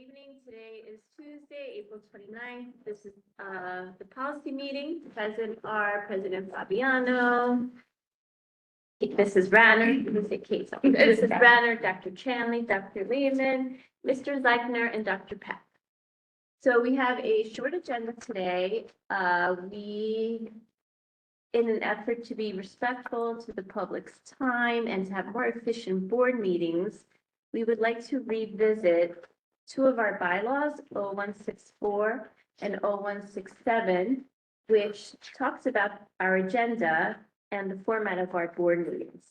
evening. Today is Tuesday, April 29th. This is the policy meeting. Present are President Fabiano, Mrs. Ranner, Mrs. Ranner, Dr. Chanley, Dr. Lehman, Mr. Zeichner, and Dr. Peck. So we have a short agenda today. In an effort to be respectful to the public's time and to have more efficient board meetings, we would like to revisit two of our bylaws, 0164 and 0167, which talks about our agenda and the format of our board meetings.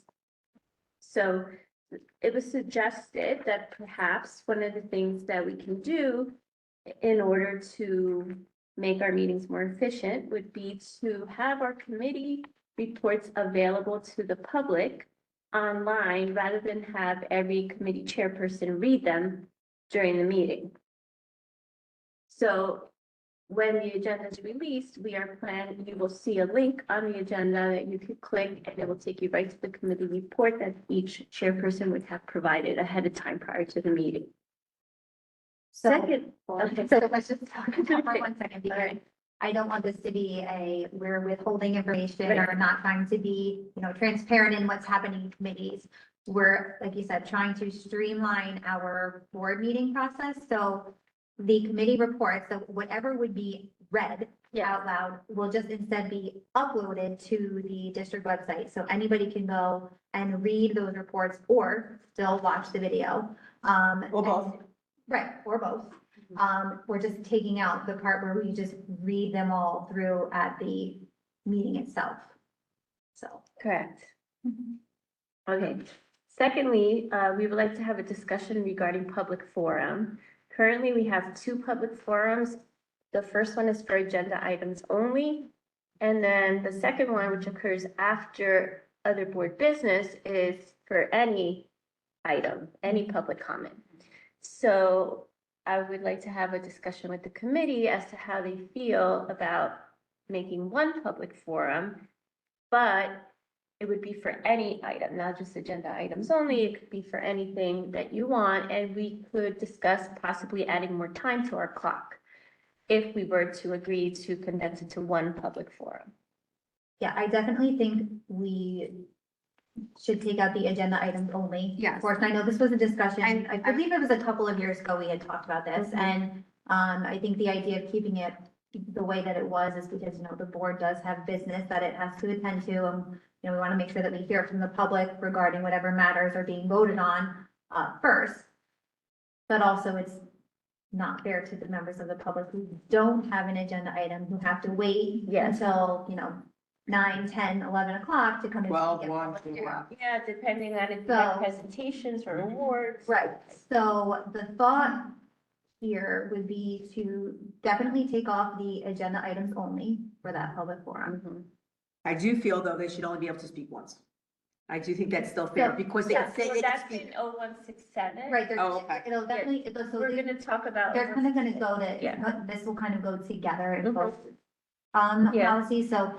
So it was suggested that perhaps one of the things that we can do in order to make our meetings more efficient would be to have our committee reports available to the public online rather than have every committee chairperson read them during the meeting. So when the agenda is released, you will see a link on the agenda that you could click and it will take you right to the committee report that each chairperson would have provided ahead of time prior to the meeting. Second, okay. So let's just talk about for 1 second, because I don't want this to be we're withholding information or not trying to be, transparent in what's happening in committees. We're, like you said, trying to streamline our board meeting process. So the committee reports, so whatever would be read out loud will just instead be uploaded to the district website. So anybody can go and read those reports or still watch the video. Or both. Right, or both. We're just taking out the part where we just read them all through at the meeting itself. So. Correct. Okay. Secondly, we would like to have a discussion regarding public forum. Currently, we have two public forums. The first one is for agenda items only. And then the second one, which occurs after other board business, is for any item, any public comment. So I would like to have a discussion with the committee as to how they feel about making one public forum, but it would be for any item, not just agenda items only. It could be for anything that you want, and we could discuss possibly adding more time to our clock if we were to agree to condense it to one public forum. Yeah, I definitely think we should take out the agenda items only. Yes. Of course, I know this was a discussion. I believe it was a couple of years ago we had talked about this. And I think the idea of keeping it the way that it was is because, the board does have business that it has to attend to. And, we want to make sure that we hear from the public regarding whatever matters are being voted on first. But also it's not fair to the members of the public who don't have an agenda item, who have to wait until, 9, 10, 11 o'clock to come in. 12, 1, 2, Yeah, depending on if you have presentations or awards. Right, so the thought here would be to definitely take off the agenda items only for that public forum. I do feel though they should only be able to speak once. I do think that's still fair because they can say So they can that's speak. in 0167. Right, Okay. it'll definitely, so We're gonna talk about. they're kind of gonna go to, this will kind of go together in both policies, so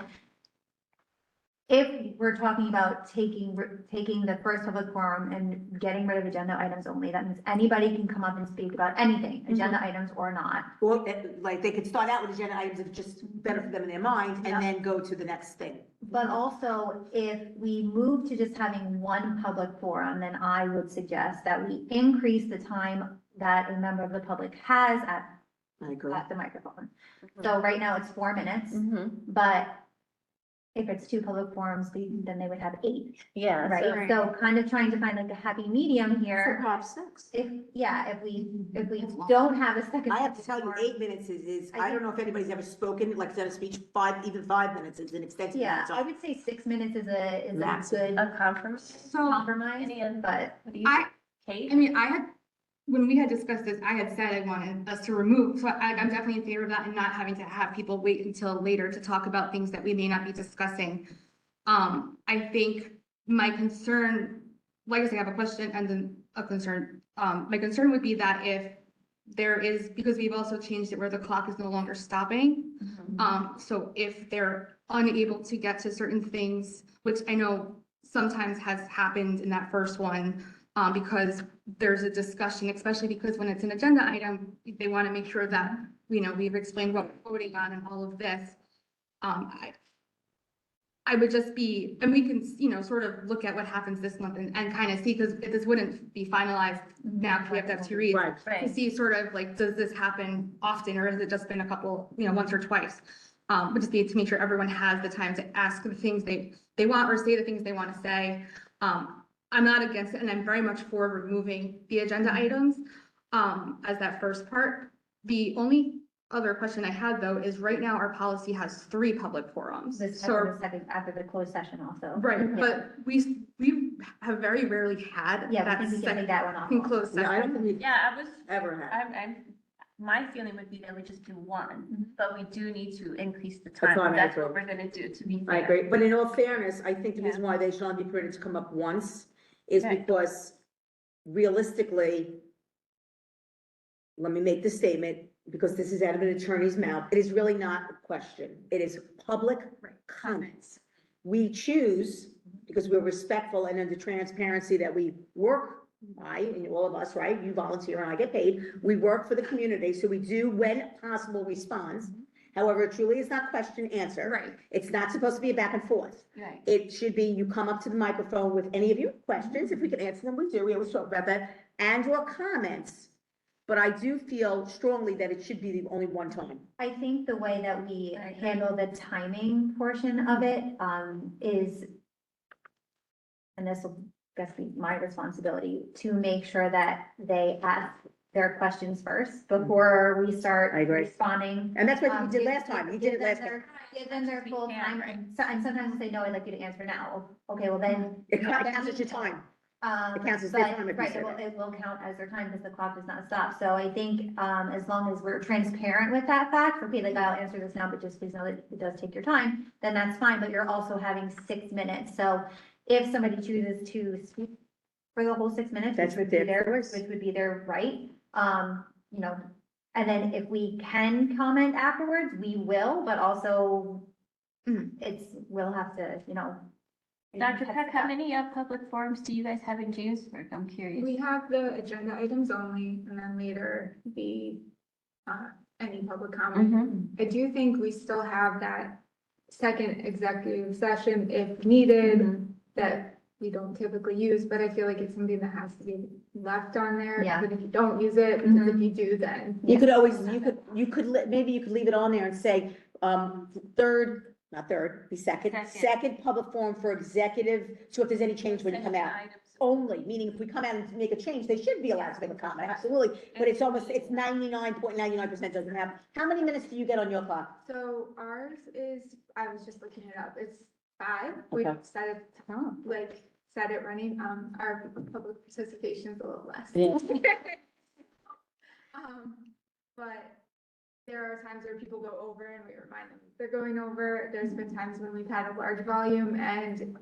if we're talking about taking the first public forum and getting rid of agenda items only, that means anybody can come up and speak about anything, agenda items or not. Well, like they could start out with agenda items if it's just better for them in their mind and then go to the next thing. But also, if we move to just having one public forum, then I would suggest that we increase the time that a member of the public has at the microphone. So right now it's 4 minutes, but if it's two public forums, then they would have 8. Yeah. Right, so kind of trying to find like a happy medium here. Perhaps 6. If we don't have a second. I have to tell you, 8 minutes is, I don't know if anybody's ever spoken, like said a speech, even 5 minutes is an extensive. Yeah, so I would say 6 minutes is a good A compromise. compromise, but. What do you think, Kate? I mean, when we had discussed this, I had said I wanted us to remove, so I'm definitely in favor of that and not having to have people wait until later to talk about things that we may not be discussing. I think my concern, like I said, I have a question and then a concern. My concern would be that if there is, because we've also changed it where the clock is no longer stopping. So if they're unable to get to certain things, which I know sometimes has happened in that first one, because there's a discussion, especially because when it's an agenda item, they want to make sure that, we've explained what we're voting on and all of this. I would just be, and we can, sort of look at what happens this month and kind of see, because this wouldn't be finalized now, because we have to have two reads. Right. To see sort of like, does this happen often, or has it just been a couple, once or twice? But just need to make sure everyone has the time to ask the things they want or say the things they want to say. I'm not against it, and I'm very much for removing the agenda items as that first part. The only other question I had, though, is right now our policy has 3 public forums. This So, after the closed session also. right, Yeah. but we have very rarely had Yeah, that we think we can second take that one off. in closed No, I don't session. think we Yeah, I was, ever have. my feeling would be that we just do one, Mhm. but we do need to increase the That's time. fine, I That's what agree. we're gonna do, to be I fair. agree, but in all fairness, I think the reason Yeah. why they should only be permitted to come up once is Right. because realistically, let me make this statement, because this is out of an attorney's mouth, it is really not a question. It is public comments. We choose, because we're respectful and under transparency that we work by, and all of us, right? You volunteer and I get paid. We work for the community, so we do, when possible, respond. However, it truly is not question answer. Right. It's not supposed to be a back and forth. Right. It should be, you come up to the microphone with any of your questions, if we can answer them, we do, we always talk about that, and your comments. But I do feel strongly that it should be the only one time. I think the way that we I agree. handle the timing portion of it, is, and this will, guess be my responsibility, to make sure that they ask their questions first before we start I agree. responding. And that's what you did Give- last time, you give did it them last time. their- Give them their We full can, time, right. and sometimes they'll say, no, I'd like you to answer now. Okay, well then. It counts as your time. It counts as their But, time if you right, say that. it will count as their time because the clock does not stop. So I think, as long as we're transparent with that fact, okay, like I'll answer this now, but just please know that it does take your time, then that's fine, but you're also having 6 minutes. So if somebody chooses to speak for the whole 6 minutes, That's which would what be their their, choice. which would be their right, and then if we can comment afterwards, we will, but also we'll have to, Dr. Peck, how many public forums do you guys have in Jamesburg? I'm curious. We have the agenda items only, and then later any public comment. Mhm. I do think we still have that second executive session if needed, that we don't typically use, but I feel like it's something that has to be left on there. Yeah. Even if you don't use it, because if you do, then. You could always, maybe you could leave it on there and say, be second, Second. second public forum for executive, so if there's any change when you come out. Only, meaning if we come out and make a change, they should be allowed to make a comment, absolutely, but it's 99.99% doesn't have. How many minutes do you get on your clock? So ours is, I was just looking it up, it's 5. We Okay. set it running, our public participation is a little less. Yeah. But there are times where people go over and we remind them they're going over. There's been times when we've had a large volume and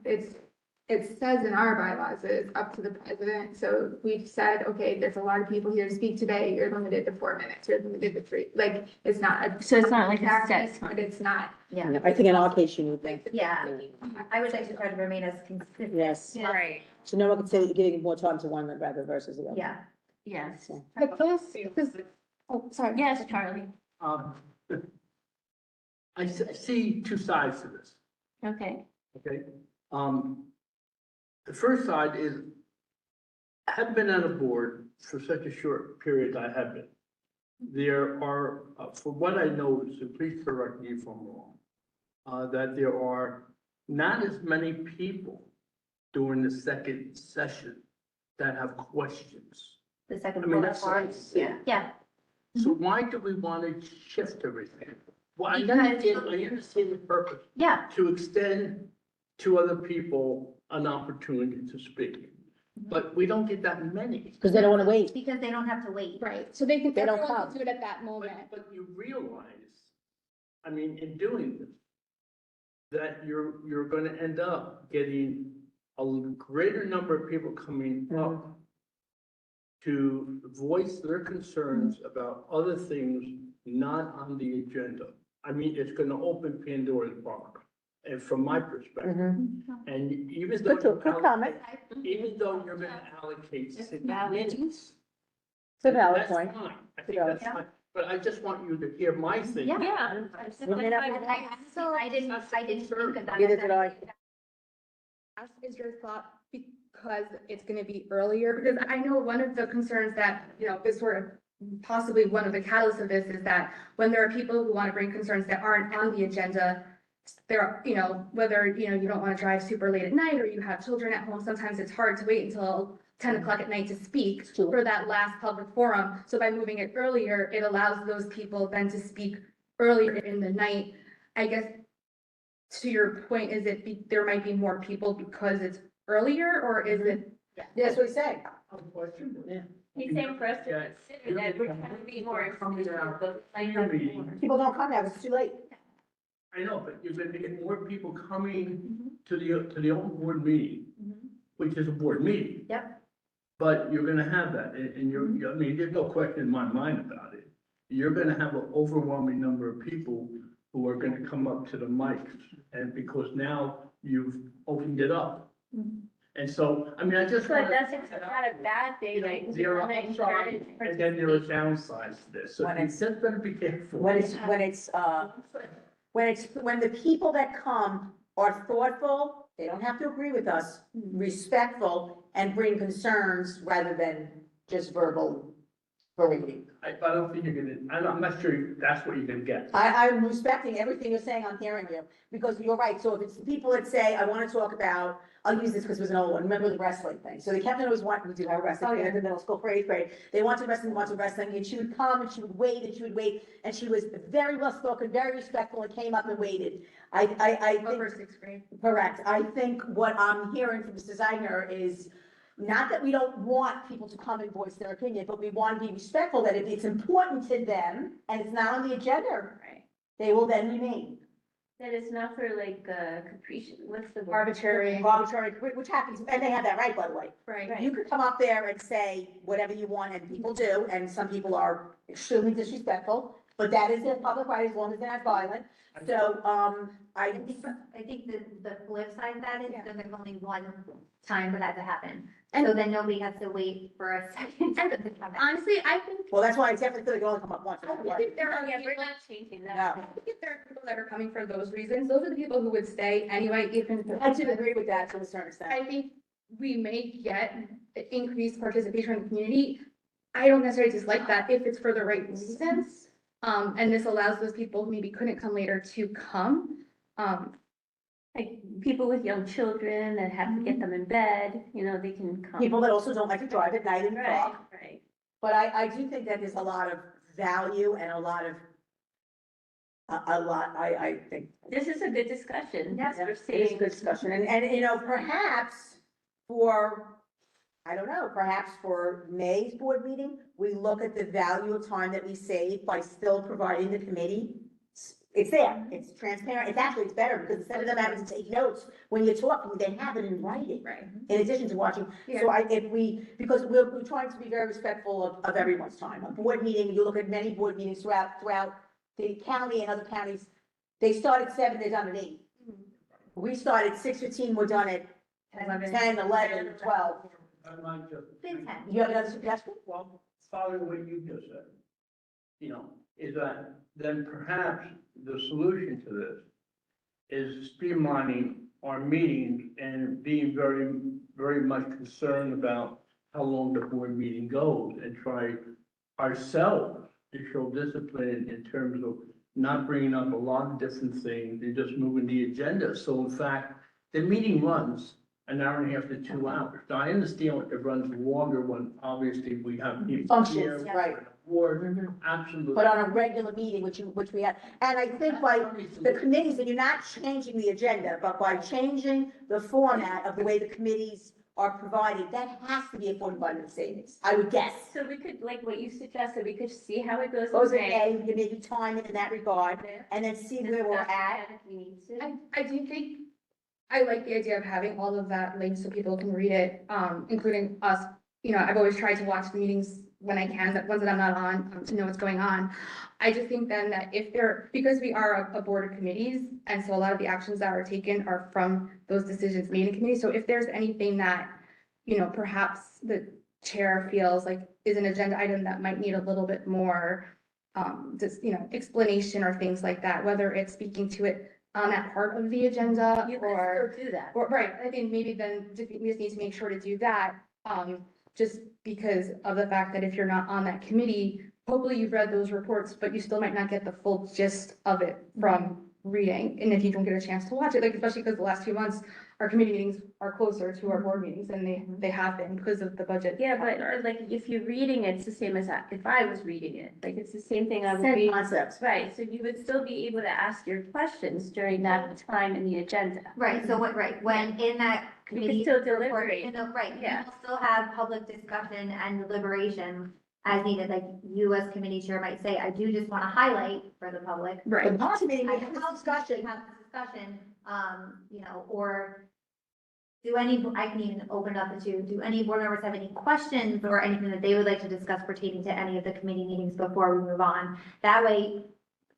it says in our bylaws that it's up to the president. So we've said, okay, there's a lot of people here to speak today. You're limited to 4 minutes, you're limited to 3. Like, it's not. So it's not like a set practice, time. But it's not. Yeah, I think in our case, you need that. yeah. I would like to try to remain as consistent. Yes, Yeah. Right. so no one could say that you're giving more time to one rather versus the other. Yeah. Yes. Oh, sorry. Yes, Charlie. I see 2 sides to this, Okay. okay? The first side is, I haven't been on a board for such a short period as I have been. There are, from what I noticed, and please correct me if I'm wrong, that there are not as many people during the second session that have questions. The second. I mean, bullet point. that's, Yeah, so why do we want to shift everything? Well, I Because- understand the purpose, yeah, to extend to other people an opportunity to speak. But we don't get that many. Because they don't want to wait. because they don't have to wait. Right, so they can, They don't everyone come. can do it at that moment. But you realize, I mean, in doing this, that you're gonna end up getting a greater number of people coming up to voice their concerns about other things not on the agenda. I mean, it's gonna open Pandora's box. and from my perspective. Mhm. And even Good though, good comment. even though you're gonna allocate 60 valid. minutes. It's a valid that's point. fine. I think valid that's fine, but I just want you to hear my thing. Yeah. And I didn't think of that. Neither did I. Ask is your thought because it's gonna be earlier, because I know one of the concerns that, you know, is sort of possibly one of the catalysts of this is that when there are people who want to bring concerns that aren't on the agenda, there, you know, whether, you know, you don't want to drive super late at night or you have children at home, sometimes it's hard to wait until 10 o'clock at night to speak Sure. for that last public forum. So by moving it earlier, it allows those people then to speak earlier in the night. I guess to your point, is it, there might be more people because it's earlier, or is it? That's what he said. Yeah. He's saying for us to consider that we're trying to be more inclusive, but like, more. People don't come now, it's too late. I know, but you're gonna get more people coming to the open board meeting, which is a board meeting. Yep. But you're gonna have that, and I mean, there's no question in my mind about it. You're gonna have an overwhelming number of people who are gonna come up to the mics, and because now you've opened it up. And so, I mean, I just. But wanna- that's not a bad thing, right? There are upsides, and then there are downsides to this, so When you it's- just better be careful. When the people that come are thoughtful, they don't have to agree with us, respectful, and bring concerns rather than just verbal berating. I don't think you're gonna, I'm not sure that's what you're gonna get. I'm respecting everything you're saying, I'm hearing you, because you're right, so if it's the people that say, I wanna talk about, I'll use this because it was an old one, remember the wrestling thing, so the captain always wanted, we do have a wrestling thing at the middle school for eighth grade, they wanted wrestling, and she would come, and she would wait, and she would wait, and she was very well spoken, very respectful, and came up and waited. I think. Over 6th grade. Correct. I think what I'm hearing from Mr. Zeigner is not that we don't want people to come and voice their opinion, but we want to be respectful that if it's important to them and it's not on the agenda, Right. they will then remain. That is not for like, capricious, what's the word? Arbitrary. Arbitrary, which happens, and they have that right, by the way. Right. You could come up there and say whatever you want, and people do, and some people are extremely disrespectful, but that is their public right as long as they're not violent. So, I think the flip side of that is that there's only one time for that to happen. So then nobody has to wait for a second. time to come back. Honestly, I think well, that's why I definitely feel like you only come up once. if there are Yeah, we're people, not changing No. that. if there are people that are coming for those reasons, those are the people who would stay anyway, even. I do agree with that to a certain extent. I think we may get increased participation in the community. I don't necessarily dislike that if it's for the right reasons. And this allows those people who maybe couldn't come later to come. Like, people with young children that have to get them in bed, you know, they can come. People that also don't like to drive at night and Right, walk. right. But I do think that there's a lot of value and a lot, I think. This is a good discussion. Yes, We're It is a seeing. good discussion, and, you know, perhaps for, I don't know, perhaps for May's board meeting, we look at the value of time that we save by still providing the committee. It's there, it's transparent, it's better, because instead of them having to take notes when you're talking, they have it in writing. Right. In addition to watching, so because we're trying to be very respectful of everyone's time. A board meeting, you look at many board meetings throughout the county and other counties, they start at 7, they're done at 8. We start at 6:15, we're done at 10, 11, 12. I might just. Been 10. You have another suggestion? Well, following what you just said, you know, is that then perhaps the solution to this is streamlining our meetings and being very, very much concerned about how long the board meeting goes and try ourselves to show discipline in terms of not bringing up a lot of different things and just moving the agenda. So in fact, the meeting runs an hour and a half to 2 hours. Now, I understand it runs longer when obviously we have people Functions, here, right. we're on the board, absolutely. But on a regular meeting, which we have, and I think by the committees, and you're not changing the agenda, but by changing the format of the way the committees are provided, that has to be a 45-minute savings, I would guess. So we could, like what you suggested, we could see how it goes. Those are in May. A, we can maybe time it in that regard, and then see where we're Discuss at. it if we need to. I do think, I like the idea of having all of that linked so people can read it, including us. You know, I've always tried to watch the meetings when I can, that ones that I'm not on, to know what's going on. I just think then that if there, because we are a board of committees, and so a lot of the actions that are taken are from those decisions made in committee. So if there's anything that, you know, perhaps the chair feels like is an agenda item that might need a little bit more, just, you know, explanation or things like that, whether it's speaking to it on that part of the agenda You or. can still do that. Or, right, I think maybe then we just need to make sure to do that, just because of the fact that if you're not on that committee, hopefully you've read those reports, but you still might not get the full gist of it from reading. And if you don't get a chance to watch it, like, especially because the last few months, our committee meetings are closer to our board meetings than they have been because of the budget. Yeah, but like, if you're reading it, it's the same as if I was reading it, like, it's the same thing I would Same read. concepts. Right, so you would still be able to ask your questions during that time in the agenda. Right, so what, right, when in that You committee. can still report, deliberate. in the- Right, you Yeah. will still have public discussion and deliberation as needed, like you as committee chair might say, I do just want to highlight for the public. The policy meeting, we I have this have discussion. discussion, you know, or do any, I can even open it up to, do any board members have any questions or anything that they would like to discuss pertaining to any of the committee meetings before we move on? That way,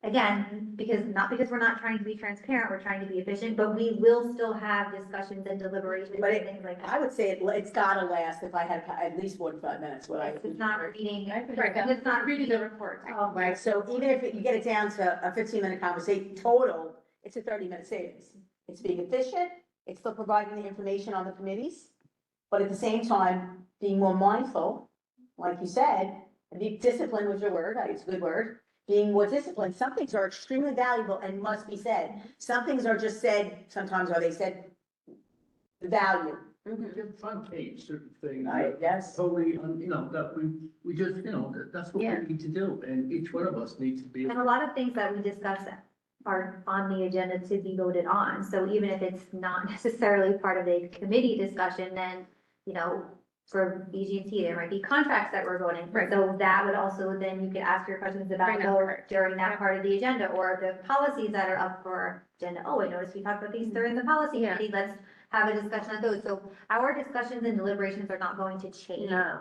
again, not because we're not trying to be transparent, we're trying to be efficient, but we will still have discussions and deliberations But and things like that. I would say it's gotta last if I had at least 45 minutes, what I. It's not reading, Right, it's not reading reading. the report. Right, so even if you get it down to a 15-minute conversation total, it's a 30-minute savings. It's being efficient, it's still providing the information on the committees, but at the same time, being more mindful, like you said, and be disciplined was your word, it's a good word, being more disciplined. Some things are extremely valuable and must be said. Some things are just said, sometimes are they said, the value. Just front page certain things. Right, yes. Totally, you know, that we just, you know, that's what Yeah. we need to do, and each one of us needs to be. And a lot of things that we discuss are on the agenda to be voted on. So even if it's not necessarily part of a committee discussion, then, you know, for BG&T, there might be contracts that we're voting. for. Right. So that would also, then you could ask your questions about During that those part. during that Yeah. part of the agenda, or the policies that are up for agenda. Oh, I noticed we talked about these during the policy Yeah. committee. Let's have a discussion on those. So our discussions and deliberations are not going to change. No.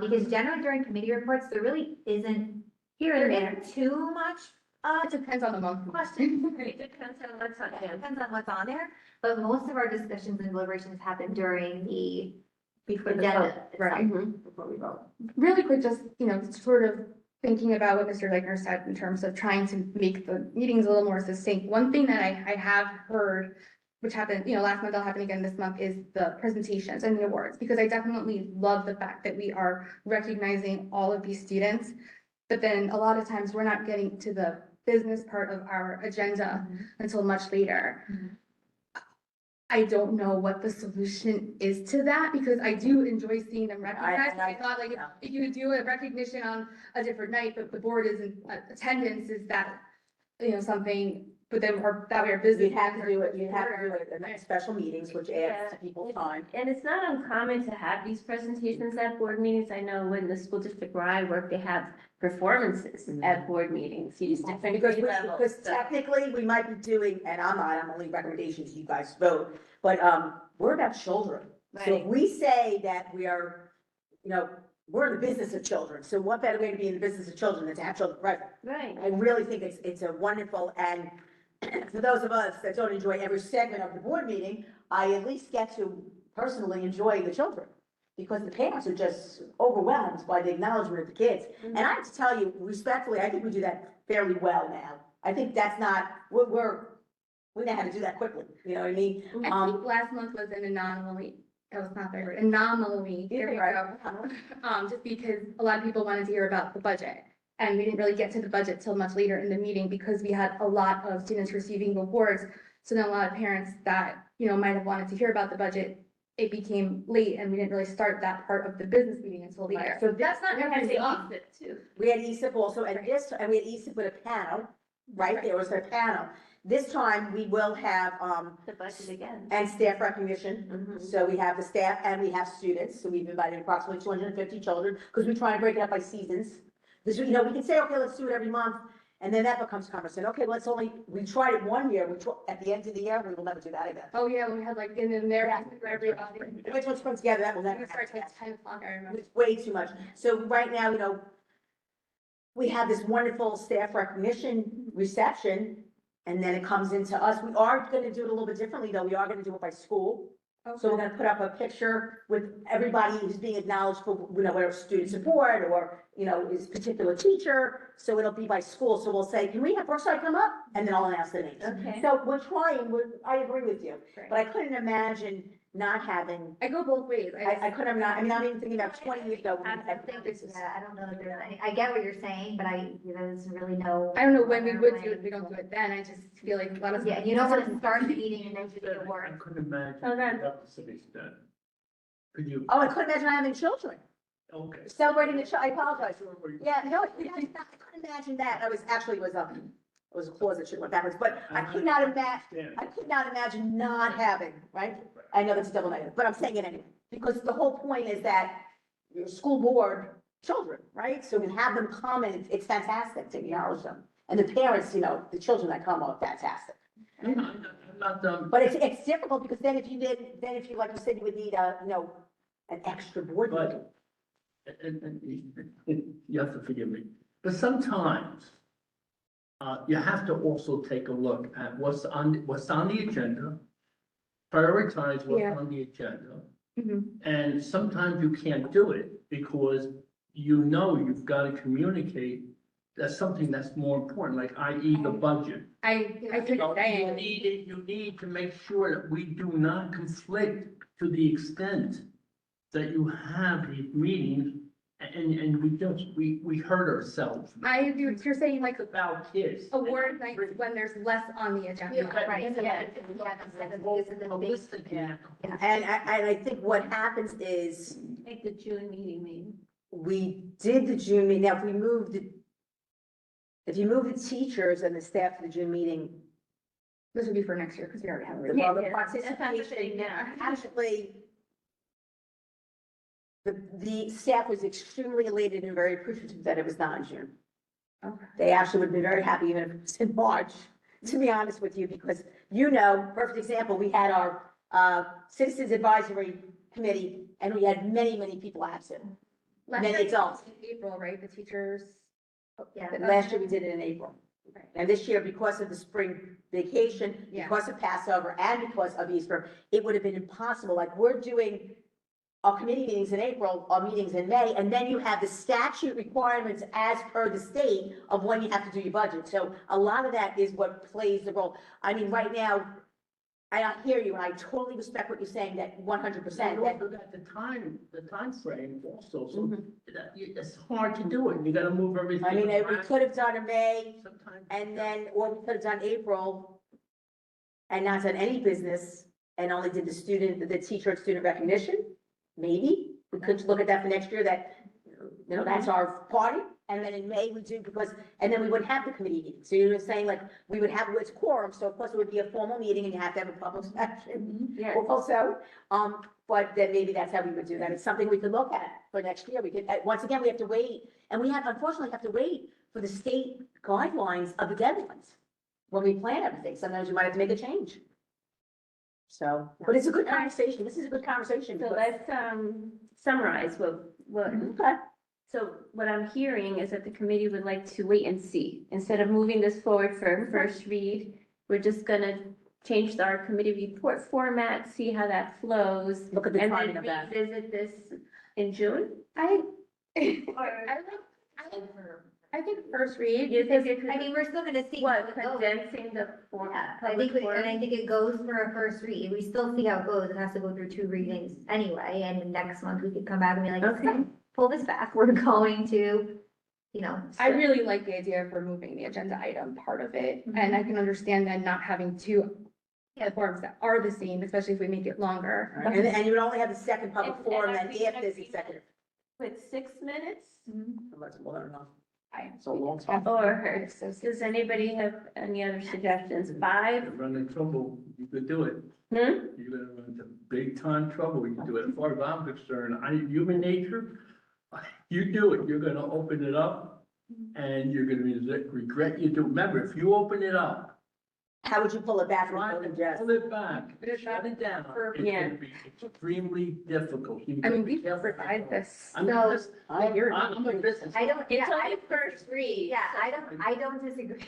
Because generally during committee reports, there really isn't, Here there and there. isn't too much, It depends on the month. questions. It depends on what's on It hand. depends on what's on there, but most of our discussions and deliberations happen during the Before the agenda. vote. itself, Mhm. Before we vote. Really quick, just, you know, sort of thinking about what Mr. Legner said in terms of trying to make the meetings a little more succinct. One thing that I have heard, which happened, you know, last month, will happen again this month, is the presentations and the awards. Because I definitely love the fact that we are recognizing all of these students. But then a lot of times we're not getting to the business part of our agenda until much later. Mhm. I don't know what the solution is to that, because I do enjoy seeing them recognized. I thought like, if you do a recognition on a different night, but the board is in attendance, is that, you know, something, but then, or that way our business. You'd have to do it, you'd have to do it in special meetings, which adds Yeah. to people's time. And it's not uncommon to have these presentations at board meetings. I know in the school district where I work, they have performances at board meetings, use different Because grade levels. because so- technically, we might be doing, and I'm only recommendations, you guys vote, but, we're about children. So if Right. we say that we are, you know, we're in the business of children, so what better way to be in the business of children than to have children present? Right. I really think it's a wonderful, and for those of us that don't enjoy every segment of the board meeting, I at least get to personally enjoy the children. Because the parents are just overwhelmed by the acknowledgement of the kids. And I have to tell you respectfully, I think we do that fairly well now. I think that's not, we know how to do that quickly, you know what I mean? I think last month was an anomaly. That was not very good. Anomaly. There we go. Just because a lot of people wanted to hear about the budget. And we didn't really get to the budget till much later in the meeting because we had a lot of students receiving awards. So then a lot of parents that, you know, might have wanted to hear about the budget, it became late and we didn't really start that part of the business meeting until later. So That's not We have every the day. ESIP too. We had ESIP also, and and we had ESIP with a panel, right? There was a panel. This time, we will have, The budget again. and staff recognition. Mhm. So we have the staff and we have students, so we've invited approximately 250 children, because we try to break it up by seasons. This, you know, we can say, okay, let's do it every month, And then that becomes conversation. Okay, well, we tried it one year, at the end of the year, we will never do that again. Oh, yeah, we had like, and then there, for everybody. Which one's put together, that will never We happen started again. at 10 o'clock, I remember. It's way too much. So right now, we have this wonderful staff recognition reception, and then it comes into us. We are gonna do it a little bit differently, though. We are gonna do it by school. So we're gonna put up a picture with everybody who's being acknowledged for, whether student support or, his particular teacher. So it'll be by school. So we'll say, can we have Brookside come up? And then I'll announce the names. Okay. So we're trying, I agree with you, Great. but I couldn't imagine not having, I go both ways. I couldn't, I'm even thinking about 20 years ago. when we I had think it's, I don't know if there's any, I get what you're saying, but there's really no. I don't know when we would do it, we don't do it then, I just feel like let us. Yeah, you don't want to start the meeting and then do the I work. couldn't imagine. Oh, that- that to some extent. Could you? Oh, I couldn't imagine having children, Okay. celebrating the child, I apologize. Sure, Yeah, no, I couldn't imagine that. It was a clause that should have went backwards, but I could not imagine. I could not imagine not having, right? I know that's a double negative, but I'm saying it anyway, because the whole point is that your school board, children, right? So we have them come and it's fantastic to acknowledge them. And the parents, the children that come are fantastic. I'm not, But it's difficult because then if you, like you said, you would need an extra board meeting. but, and you have to forgive me, but sometimes you have to also take a look at what's on the agenda, prioritize what's Yeah. on the agenda. Mhm. And sometimes you can't do it because you've got to communicate that's something that's more important, like i.e. the budget. I see what you're saying. You need to make sure that we do not conflict to the extent that you have these meetings and we hurt ourselves. I agree with you're saying, like, It's about kids. award nights when there's less on the agenda. Right, yeah, Yeah. And I think what happens is, Like the June meeting, maybe. we did the June meeting, now if you move the teachers and the staff to the June meeting, This would be for next year, because we already have. it. well, the Yeah, that's what I'm participation, saying now. actually, the staff was extremely elated and very appreciative that it was not in June. Okay. They actually would be very happy even if it was in March, to be honest with you, because perfect example, we had our Citizens Advisory Committee, and we had many, many people absent. Last Many year, adults. in April, right, the teachers. Yeah. Last year, we did it in April. Right. And this year, because of the spring vacation, Yeah. because of Passover, and because of Easter, it would have been impossible. Like, we're doing our committee meetings in April, our meetings in May, and then you have the statute requirements as per the state of when you have to do your budget. So a lot of that is what plays the role. I mean, right now, I hear you, and I totally respect what you're saying, that 100%. You also got the time frame also, so it's hard to do it. You gotta move everything. I mean, we around. could have done a May, Sometimes. and then, or we could have done April and not done any business and only did the teacher and student recognition. Maybe we could look at that for next year, that, that's our party. And then in May we do and then we wouldn't have the committee meeting. So you're saying like, we would have, it's quorum, so of course it would be a formal meeting and you have to have a public session. Yes. Also, but then maybe that's how we would do that. It's something we could look at for next year. We could, once again, we have to wait, and we unfortunately have to wait for the state guidelines of the deadlines when we plan everything. Sometimes you might have to make a change. So, but it's a good conversation. This is a good conversation. So because- let's summarize what, Okay. so what I'm hearing is that the committee would like to wait and see. Instead of moving this forward for a first read, we're just gonna change our committee report format, see how that flows. Look at the And timing then of that. revisit this in June? I think first read, You think it I could, mean, we're still gonna see. what, how it goes. condensing the form? Yeah, I think, and I think it goes for a first read. We still see how it goes. It has to go through 2 readings anyway, and next month we could come back and be like, Okay. pull this back. We're going to, I really like the idea of removing the agenda item part of it, and I can understand then not having two forms that are the same, especially if we make it longer. And you would only have the second public And- forum, and then I if think- there's executive. With 6 minutes? Well, I don't know. I- It's a long time. Or does anybody have any other suggestions? 5? You're running trouble, you could do it. Hmm? You're gonna run into big time trouble, you do it. As far as I'm concerned, human nature, you do it, you're gonna open it up And you're gonna regret you do. Remember, if you open it up, How would you pull it back try from to the Jess? pull it back, shut it down, it's Yeah. gonna be extremely difficult. You I gotta mean, be we careful. provide this. I'm So- just, I hear I'm a business. I don't, yeah, It's only I first read. yeah, I don't disagree.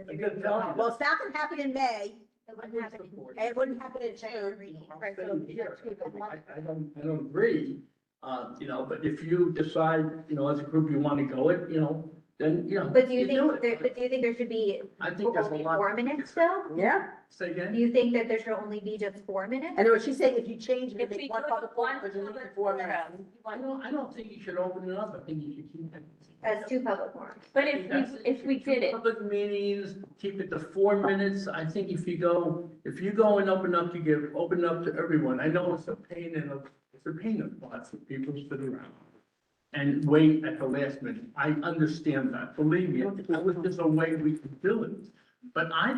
I'm just telling you. Well, it's not gonna happen in May, It wouldn't happen in- and it wouldn't happen in June. Right, so I don't agree, but if you decide, as a group you want to go it, then, But do you do think, it. but do you think there should be I think there's a only lot. 4 minutes though? Yeah, Say Do again? you think that there should only be just 4 minutes? and what she's saying, if you change it, If we make go one to public one forum, but you leave public it 4 minutes. forum, I don't think you should open it up, I think you should keep it. As 2 public forums? but if we did it, Public meetings, keep it to 4 minutes, I think if you go and open up to everyone, I know it's a pain in the butt for people to sit around and wait at the last minute, I understand that, believe me, I wish there's a way we could do it, but I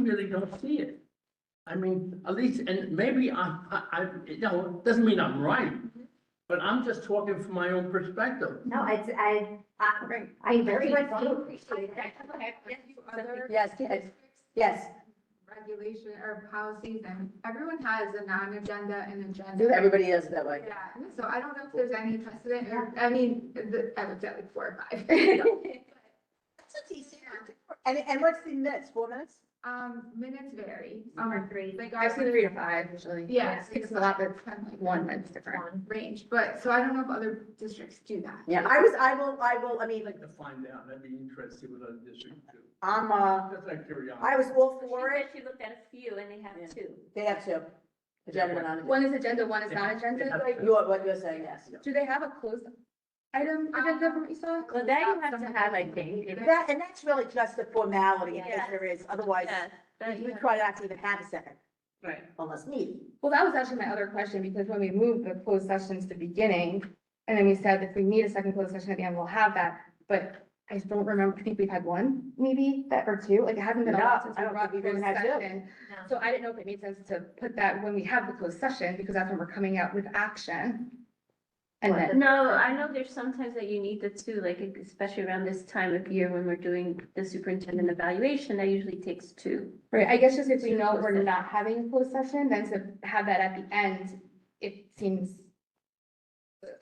really don't see it. I mean, at least, and maybe it doesn't mean I'm right, but I'm just talking from my own perspective. No, I very much do appreciate that. Other Yes, yes, yes, regulation or policies, and everyone has a non-agenda and agenda. do everybody does it that way. Yeah, so I don't know if there's any precedent, or, I mean, I looked at like 4 or 5. And what's the minutes, 4 minutes? Minutes vary. Or 3. Like I've seen 3 to 5 usually. Yeah, It's a lot, but kind of like 1 minute's different. range, but, so I don't know if other districts do that. Yeah, I will, I I'd mean, like to find out, that'd be interesting with other districts too, I'm, just like curiosity. I was all she for said it, she looked at a few and they have Yeah. 2. they have 2. Agenda and non-agenda. One is agenda, one is not agenda. Like, What you're saying, yes. do they have a closed item agenda from what you saw? Well, that you have to have, I think. And that's really just a formality, in case Yeah. there is, otherwise, Yeah, that you we have- try not to even have a second, Right. unless needed. Well, that was actually my other question, because when we moved the closed sessions to the beginning, and then we said if we need a second closed session at the end, we'll have that, but I don't remember, I think we've had 1, maybe, that, or 2, like, it hasn't been a lot No, since I we don't brought think we've closed even had 2. session. No. So I didn't know if it made sense to put that when we have the closed session, because that's when we're coming out with action. And then, No, I know there's sometimes that you need the 2, like especially around this time of year when we're doing the superintendent evaluation, that usually takes 2. right, I guess just if we know we're not having a closed session, then to have that at the end, it seems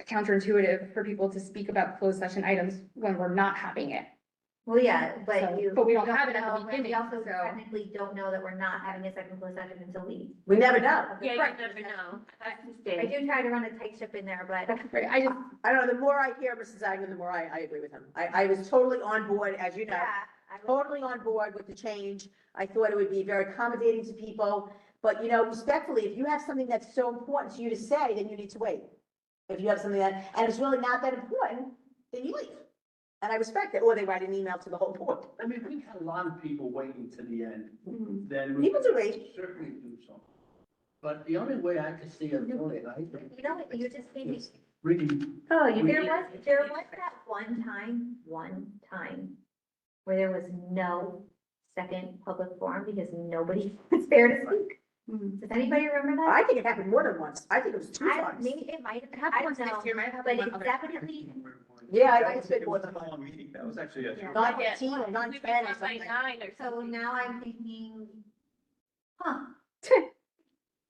counterintuitive for people to speak about closed session items when we're not having it. Well, yeah, So, but you. but we don't have it at the know, and beginning, We also so- technically don't know that we're not having a second closed session until we. We never know. Yeah, you Right. never know. That's the I stage. do try to run a tight ship in there, but. Right, I just, I don't know, the more I hear Mrs. Agnew, the more I agree with him. I was totally on board, as you know, Yeah, I would- totally on board with the change. I thought it would be very accommodating to people, but respectfully, if you have something that's so important to you to say, then you need to wait. If you have something and it's really not that important, then you leave. And I respect it, or they write an email to the whole board. I mean, we had a lot of people waiting to the end, then we People do wait. certainly do so. But the only way I could see it doing it, I think, You know, what, you just made me, is really, Oh, you there was that one time where there was no second public forum because nobody was there to speak. Does anybody remember that? I think it happened more than once. I think it was 2 times. Maybe it might have, happened I once don't know, next year, might happen but one it's other. definitely, Yeah, I That think was- it's been it more was than a long meeting, that was actually a. Yeah. 9:15 or 9:10 or By something. 9 or so something. now I'm thinking, huh.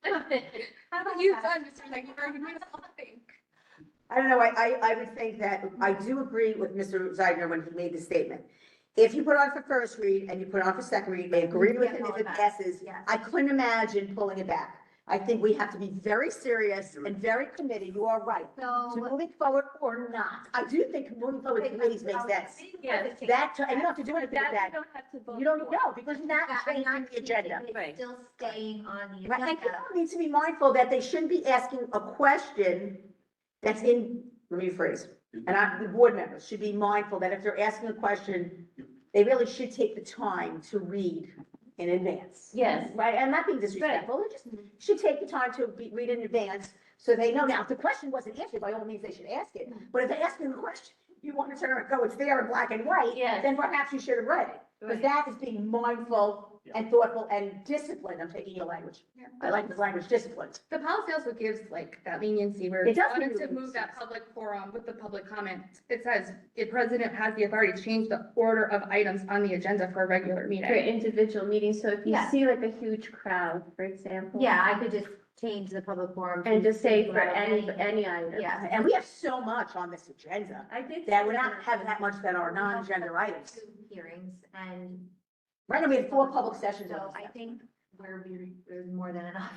how about you, son, Mr. Like, you're doing something. I don't know, I would think that, I do agree with Mr. Zeidner when he made the statement. If you put on for first read and you put on for second read, I agree with him if it passes. Yes. I couldn't imagine pulling it back. I think we have to be very serious and very committed, you are right, to So. moving forward or not. I do think moving forward with committees makes sense. Yes. That, and you don't have to do anything with That that. you don't have to vote. You don't for. know, because you're not changing the agenda. It's Right. still staying on the Right, and agenda. people need to be mindful that they shouldn't be asking a question that's in, let me rephrase. The board members should be mindful that if they're asking a question, they really should take the time to read in advance. Yes. Right, I'm not being disrespectful, they just should take the time to read in advance, so they know. Now, if the question wasn't answered, by all means, they should ask it, but if they're asking a question, you want to turn and go, it's there in black and white, Yes. then perhaps you should have read it. Because Right. that is being mindful and thoughtful and disciplined. I'm taking your language. Yeah. I like this language, disciplined. The policy also gives like that leniency where It if you does wanted give to you move that leniency. public forum with the public comment. It says the president has the authority to change the order of items on the agenda for a regular For meeting. individual meetings, so if you Yeah. see like a huge crowd, for example. Yeah, I could just change the public forum. And just say for Well, any item. Yeah. And we have so much on this agenda I did. that we're not having that much that are non-agenda items. Hearings and. Right now, we have 4 public sessions. on So this I stuff. think there's more than enough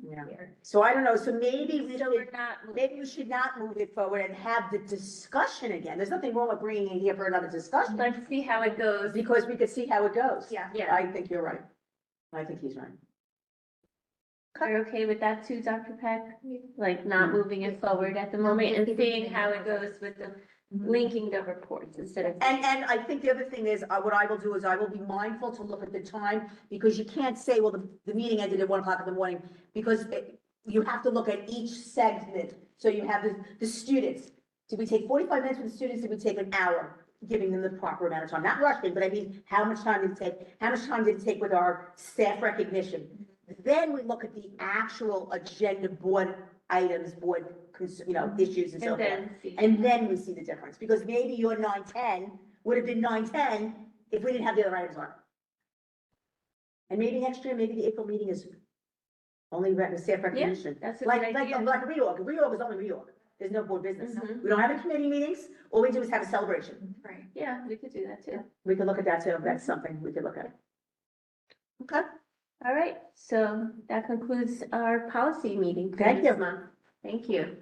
Yeah. here. So I don't know, so maybe we So we're should, not. maybe we should not move it forward and have the discussion again. There's nothing wrong with bringing it here for another discussion, Let's see how it goes. because we could see how it goes. Yeah. Yeah, I think you're right. I think he's right. you're okay with that too, Dr. Peck? Like not moving it forward at the moment and seeing how it goes with the linking the reports instead of. And I think the other thing is, what I will do is I will be mindful to look at the time, because you can't say, well, the meeting ended at 1 o'clock in the morning, because you have to look at each segment. So you have the students. Did we take 45 minutes with the students? Did we take an hour? Giving them the proper amount of time, not rushing, but I mean, how much time did it take? How much time did it take with our staff recognition? Then we look at the actual agenda board items, board, issues and so And forth. then see. And then we see the difference, because maybe your 9:10 would have been 9:10 if we didn't have the other items on. And maybe next year, maybe the April meeting is only staff recognition. That's a Like, good like, idea. like a reorg is only reorg. There's no board business. Mhm. We don't have any committee meetings. All we do is have a celebration. Right. Yeah, we could do that too. We could look at that too. That's something we could look at. Okay. All right, so that concludes our policy meeting for Thank this you. month. Thank you.